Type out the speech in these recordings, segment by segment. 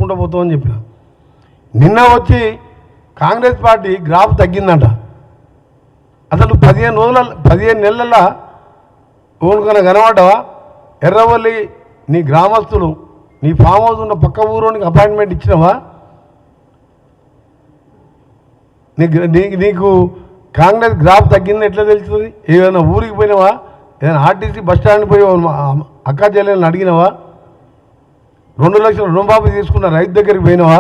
చేసుకుంటూ పోతామని చెప్పిన. నిన్న వచ్చి కాంగ్రెస్ పార్టీ గ్రాఫ్ తగ్గిందంట. అసలు 15 నెలల ఓనుకన్నా కనబడ్డావా? ఎర్రవల్లి నీ గ్రామస్తులు నీ ఫామ్ హౌస్ ఉన్న పక్క ఊరోనికి అపాయింట్మెంట్ ఇచ్చినావా? నీకు కాంగ్రెస్ గ్రాఫ్ తగ్గింది ఎట్లా తెలుస్తుంది? ఏదైనా ఊరికి పోయినావా? ఏదైనా ఆర్టీసీ బస్ స్టాండ్ పోయి అక్క చెల్లెలను అడిగినావా? 2 లక్షల రుణమాఫీ తీసుకున్న రైతు దగ్గరికి పోయినావా?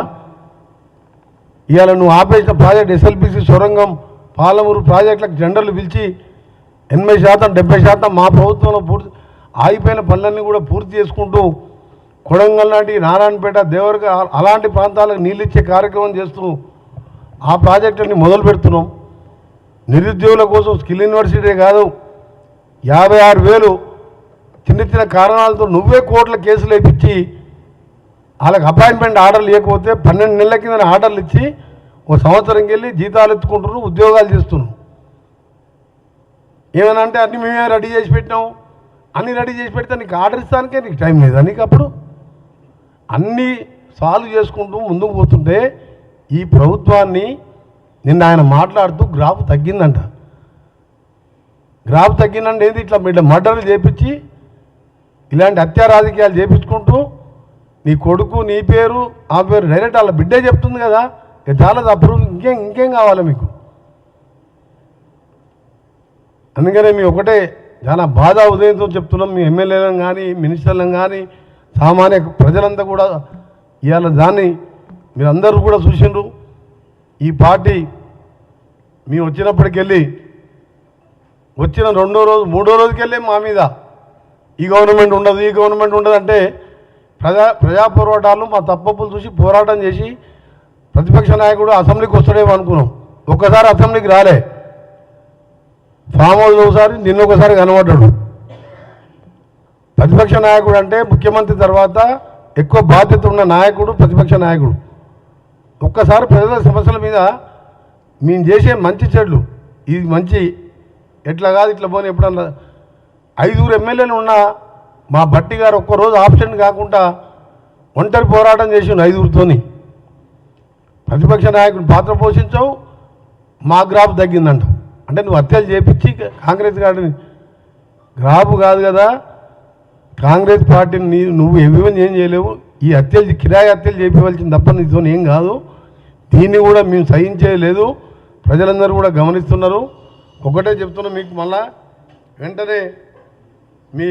ఇవాళ నువ్వు ఆపేసిన ప్రాజెక్ట్ ఎస్ఎల్బిసి సొరంగం పాలమూరు ప్రాజెక్టులకు జెండర్లు పిలిచి 80% 70% మా ప్రభుత్వంలో పూర్తి ఆగిపోయిన పనులన్నీ కూడా పూర్తి చేసుకుంటూ కొడంగల్ లాంటి నారాయణపేట దేవరగ అలాంటి ప్రాంతాలకు నీళ్ళు ఇచ్చే కార్యక్రమం చేస్తూ ఆ ప్రాజెక్టుని మొదలు పెడుతున్నాం. నిరుద్యోగుల కోసం స్కిల్ యూనివర్సిటీ కాదు 56,000 చిన్న చిన్న కారణాలతో నువ్వే కోట్ల కేసులు వేయించి వాళ్ళకి అపాయింట్మెంట్ ఆర్డర్లు ఇవ్వకపోతే 12 నెలల కింద ఆర్డర్లు ఇచ్చి 1 సంవత్సరంకి వెళ్ళి జీతాలు ఎత్తుకుంటున్నారు, ఉద్యోగాలు చేస్తున్నాం. ఏమైనా అంటే అన్నీ మేమే రెడీ చేసి పెట్టినాం. అన్నీ రెడీ చేసి పెడితే నీకు ఆర్డర్ ఇస్తానికే నీకు టైం లేదా? నీకు అప్పుడు అన్నీ సాల్వ్ చేసుకుంటూ ముందుకు పోతుంటే ఈ ప్రభుత్వాన్ని నిన్న ఆయన మాట్లాడుతూ గ్రాఫ్ తగ్గిందంట. గ్రాఫ్ తగ్గిందంటే ఏంది? ఇట్లా మర్డర్లు చేపించి ఇలాంటి హత్యా రాజకీయాలు చేపించుకుంటూ నీ కొడుకు నీ పేరు ఆ పేరు డైరెక్ట్ వాళ్ళ బిడ్డే చెప్తుంది కదా. చాలా అప్రూవ్ ఇంకేం కావాలి మీకు? అందుకనే మీ ఒకటే చాలా బాధ ఉదయంతో చెప్తున్నాం. మీ ఎమ్మెల్యేలను కానీ మినిస్టర్లను కానీ సామాన్య ప్రజలంతా కూడా ఇవాళ దాన్ని మీరందరూ కూడా చూసిండ్రు. ఈ పార్టీ మేము వచ్చినప్పటికెళ్ళి వచ్చిన 2వ రోజు 3వ రోజుకెళ్ళి మా మీద ఈ గవర్నమెంట్ ఉండదు ఈ గవర్నమెంట్ ఉండదు అంటే ప్రజా పోరాటాలు మా తప్పులు చూసి పోరాటం చేసి ప్రతిపక్ష నాయకుడు అసెంబ్లీకి వస్తాడేమో అనుకున్నాం. ఒక్కసారి అసెంబ్లీకి రాలే. ఫామ్ హౌస్ ఒకసారి నిన్నొకసారి కనబడ్డాడు. ప్రతిపక్ష నాయకుడు అంటే ముఖ్యమంత్రి తర్వాత ఎక్కువ బాధ్యత ఉన్న నాయకుడు ప్రతిపక్ష నాయకుడు. ఒక్కసారి ప్రజల సమస్యల మీద మేము చేసే మంచి చెడ్లు ఇది మంచి ఎట్లా కాదు ఇట్లా పోనీ ఎప్పుడన్నా 5 ఎమ్మెల్యేలు ఉన్న మా బట్టి గారు ఒక్కరోజు ఆప్షన్ కాకుండా ఒంటరి పోరాటం చేసిండు 5తోని. ప్రతిపక్ష నాయకుడు పాత్ర పోషించావు, మా గ్రాఫ్ తగ్గిందంట. అంటే నువ్వు హత్యలు చేపించి కాంగ్రెస్ గారిని గ్రాఫ్ కాదు కదా, కాంగ్రెస్ పార్టీని నువ్వు ఏమేమి ఏం చేయలేవు. ఈ హత్యలు కిరాయి హత్యలు చేపించవలసింది తప్ప నీతో ఏం కాదు. దీన్ని కూడా మేము సహించేయలేదు. ప్రజలందరూ కూడా గమనిస్తున్నారు. ఒకటే చెప్తున్నా మీకు, మళ్ళా వెంటనే మీ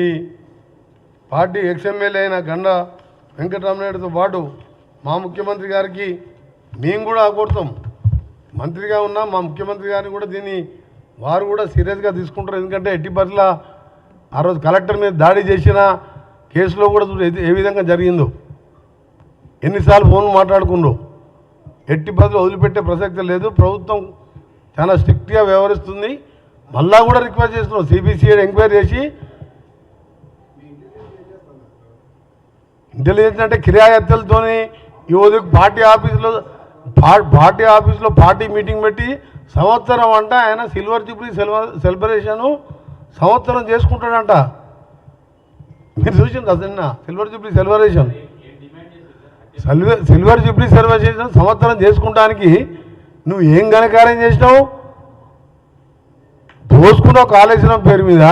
పార్టీ ఎక్స్ఎమ్మెల్యే అయిన గండ వెంకటరామనాయుడుతో పాటు మా ముఖ్యమంత్రి గారికి మేము కూడా కోరుతాం. మంత్రిగా ఉన్నా మా ముఖ్యమంత్రి గారిని కూడా దీన్ని వారు కూడా సీరియస్గా తీసుకుంటారు. ఎందుకంటే ఎట్టి పరిస్థితుల ఆ రోజు కలెక్టర్ మీద దాడి చేసిన కేసులో కూడా ఏ విధంగా జరిగిందో ఎన్నిసార్లు ఫోన్ మాట్లాడుకుండ్రు. ఎట్టి పరిస్థితులు వదిలిపెట్టే ప్రసక్తి లేదు. ప్రభుత్వం చాలా స్ట్రిక్ట్గా వ్యవహరిస్తుంది. మళ్ళా కూడా రిక్వెస్ట్ చేస్తున్నాం సిబిసిఐడి ఎంక్వైరీ చేసి ఇంటెలిజెన్స్ అంటే కిరాయి హత్యలతోని ఈరోజు పార్టీ ఆఫీసులో పార్టీ మీటింగ్ పెట్టి సంవత్సరం అంట ఆయన సిల్వర్ జూబ్లీ సెలబ్రేషను సంవత్సరం చేసుకుంటాడంట. మీరు చూసింది అసన్న సిల్వర్ జూబ్లీ సెలబ్రేషన్ సంవత్సరం చేసుకుంటానికి నువ్వు ఏం ఘనకార్యం చేసినావు? దోసుకున్నావు కాళేశ్వరం పేరు మీద,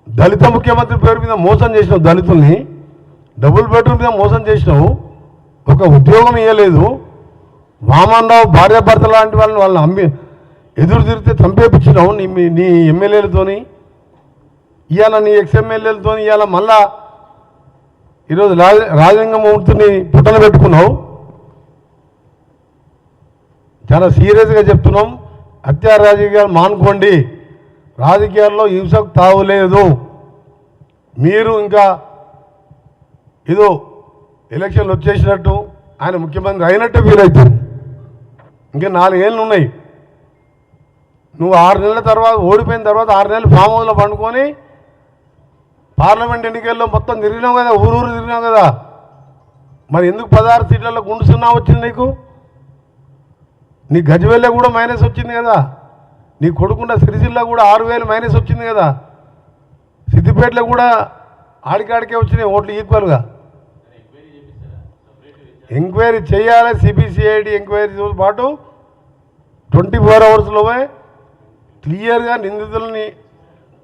దళిత ముఖ్యమంత్రి పేరు మీద మోసం చేసినావు, దళితుల్ని డబుల్ బెడ్రూమ్ మీద మోసం చేసినావు, ఒక ఉద్యోగం ఇవ్వలేదు. వామన్రావు భార్యాభర్త లాంటి వాళ్ళని అమ్మి ఎదురు తిరిగితే చంపేపించినావు నీ ఎమ్మెల్యేలతోని. ఇవాళ నీ ఎక్స్ఎమ్మెల్యేలతో ఇవాళ మళ్ళా ఈరోజు రాజలింగమూర్తిని పుట్టలు పెట్టుకున్నావు. చాలా సీరియస్గా చెప్తున్నాం. హత్యా రాజకీయాలు మానుకోండి. రాజకీయాల్లో హింసకు తావులేదు. మీరు ఇంకా ఏదో ఎలక్షన్లు వచ్చేసినట్టు ఆయన ముఖ్యమంత్రి అయినట్టే ఫీల్ అవుతుంది. ఇంకా 4 ఏళ్ళు ఉన్నాయి. నువ్వు 6 నెలల తర్వాత ఓడిపోయిన తర్వాత 6 నెలలు ఫామ్ హౌస్లో పండుకొని పార్లమెంట్ ఎన్నికల్లో మొత్తం తిరిగినావు కదా, ఊరు తిరిగినావు కదా. మరి ఎందుకు 16 సీట్లలో గుండు 0 వచ్చింది నీకు? నీ గజ్వేల్లో కూడా మైనస్ వచ్చింది కదా. నీ కొడుకున్న సిరిసిల్ల కూడా 6,000 మైనస్ వచ్చింది కదా. సిద్దిపేటలో కూడా ఆడికాడికే వచ్చినాయి ఓట్లు ఈక్వల్గా. ఎంక్వైరీ చేయాలి. సిబిసిఐడి ఎంక్వైరీతో పాటు 24 అవర్స్లోనే క్లియర్గా నిందితులని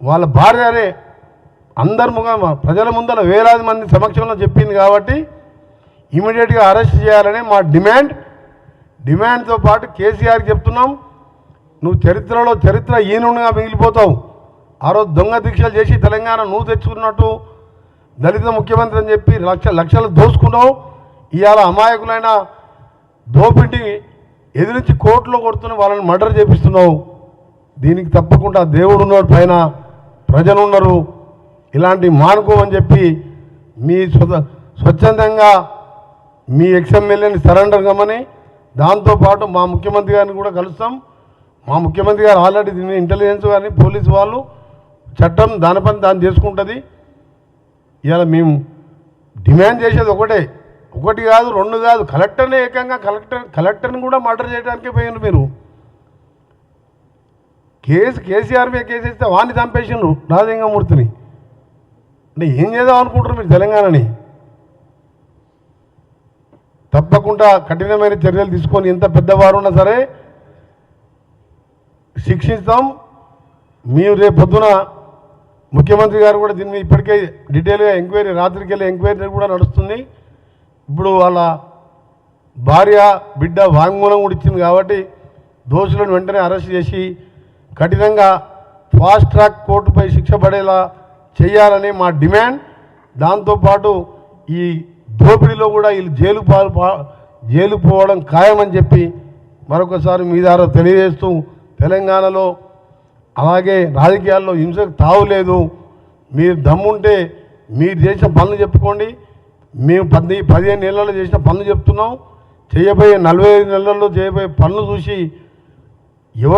వాళ్ళ భార్యనే అందరి ప్రజల ముందర వేలాది మంది సమక్షంలో చెప్పింది కాబట్టి ఇమీడియట్గా అరెస్ట్ చేయాలని మా డిమాండ్తో పాటు కేసీఆర్కి చెప్తున్నాం. నువ్వు చరిత్ర ఈనుగా మిగిలిపోతావు. ఆ రోజు దొంగ దీక్షలు చేసి తెలంగాణ నువ్వు తెచ్చుకున్నట్టు దళిత ముఖ్యమంత్రి అని చెప్పి లక్షలు దోసుకున్నావు. ఇవాళ అమాయకులైన దోపిడి ఎదిరించి కోర్టులో కొడుతున్న వాళ్ళని మర్డర్ చేపిస్తున్నావు. దీనికి తప్పకుండా దేవుడు ఉన్నాడు, పైన ప్రజలు ఉన్నారు. ఇలాంటి మానుకోమని చెప్పి మీ స్వచ్ఛందంగా మీ ఎక్స్ఎమ్మెల్యేని సరెండర్ కమ్మని, దాంతోపాటు మా ముఖ్యమంత్రి గారిని కూడా కలుస్తాం. మా ముఖ్యమంత్రి గారు ఆల్రెడీ దీన్ని ఇంటెలిజెన్స్ కానీ పోలీసు వాళ్ళు చట్టం దాని పని దాన్ని చేసుకుంటుంది. ఇవాళ మేము డిమాండ్ చేసేది ఒకటి కాదు, 2 కాదు, కలెక్టర్నే ఏకంగా కలెక్టర్ని కూడా మర్డర్ చేయడానికి పోయినారు మీరు. కేసీఆర్ మీద కేసు ఇస్తే వాడిని చంపేసిండ్రు రాజలింగమూర్తిని. అంటే ఏం చేద్దాం అనుకుంటారు మీరు తెలంగాణని? తప్పకుండా కఠినమైన చర్యలు తీసుకొని ఎంత పెద్దవారు ఉన్నా సరే శిక్షిస్తాం. మీరు రేపు పొద్దున ముఖ్యమంత్రి గారు కూడా దీన్ని ఇప్పటికే డీటెయిల్గా ఎంక్వైరీ, రాత్రికి వెళ్ళి ఎంక్వైరీ కూడా నడుస్తుంది. ఇప్పుడు వాళ్ళ భార్య బిడ్డ వాంగ్మూలం కూడా ఇచ్చింది కాబట్టి దోషులను వెంటనే అరెస్ట్ చేసి కఠినంగా ఫాస్ట్ ట్రాక్ కోర్టుపై శిక్ష పడేలా చేయాలని మా డిమాండ్. దాంతోపాటు ఈ దోపిడీలో కూడా వీళ్ళు జైలు పోవడం ఖాయమని చెప్పి మరొకసారి మీ ద్వారా తెలియజేస్తూ, తెలంగాణలో అలాగే రాజకీయాల్లో హింసకు తావులేదు. మీరు దమ్ముంటే మీరు చేసిన పనులు చెప్పుకోండి. మేము 15 నెలల్లో చేసిన పనులు చెప్తున్నాం. చేయబోయే 45 నెలల్లో చేయబోయే పనులు చూసి ఎవరికి